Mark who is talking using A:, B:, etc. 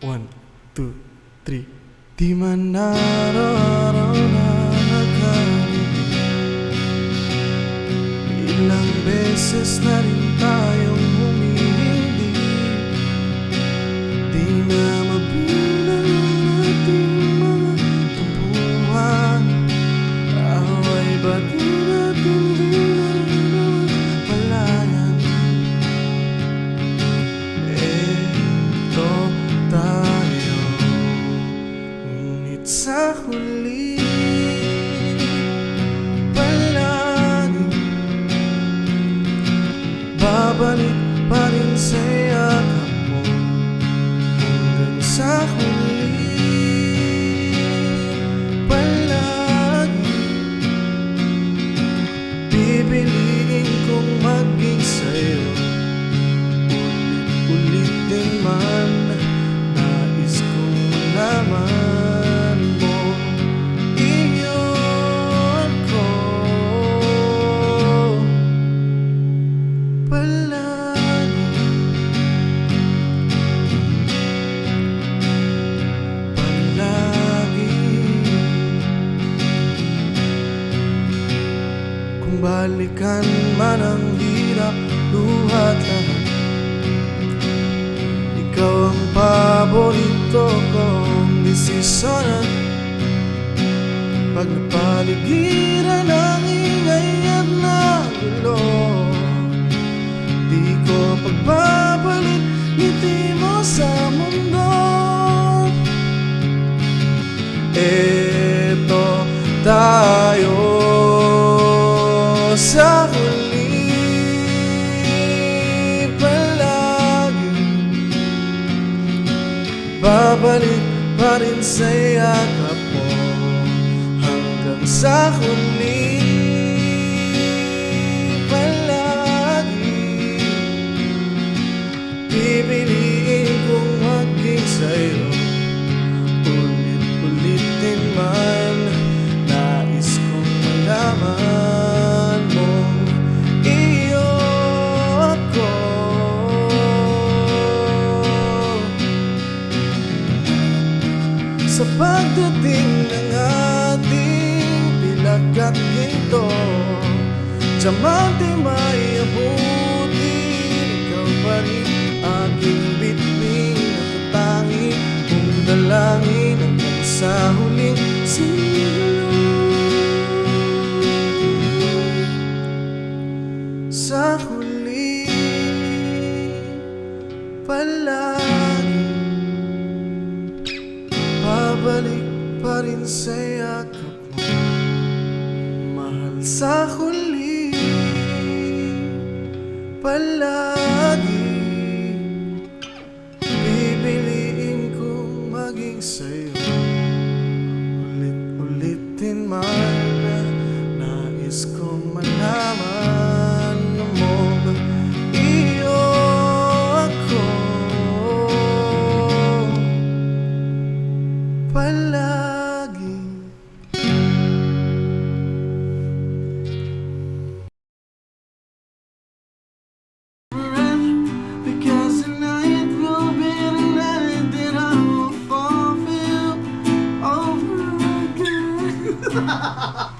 A: One, two, three. Di man araw-araw na nagkamali, ilang beses na rin tayong humihindi. Di na mabilang ang ating mga tampuhan. Away ba't di natin palayan? Eto tayo, ngunit sa huli palagi babalik pa rin sa yakap mo. Hanggang sa huli palagi pipiliin kong maging sa'yo. Ulit-ulitin man, nais kong malaman mo, iyo ako palagi. Palagi. Kung balikan man ang hirap, luhat lahat, ikaw ang paborito kong desisyonan. Pag napaligiran ang ingay at nagulo, di ko pagbabalit ngiti mo sa mundo. Eto tayo sa huli palagi, babalik pa rin sa yakap mo. Hanggang sa huli palagi pipiliin kong maging sa'yo. Ulit-ulitin man, nais kong malaman mo, iyo ako. Sa pagdating ng ating bilag at ginto, diamante may abutin, ikaw pa rin aking bituin at tatangi kong dalangin hanggang sa huling siglo. Sa huli palagi babalik pa rin sa yakap mo, mahal. Sa huli palagi pipiliin kong maging sa'yo. Ulit-ulitin man, nais kong malaman mo, iyo ako palagi. Because tonight will be the night that I will fulfill over again.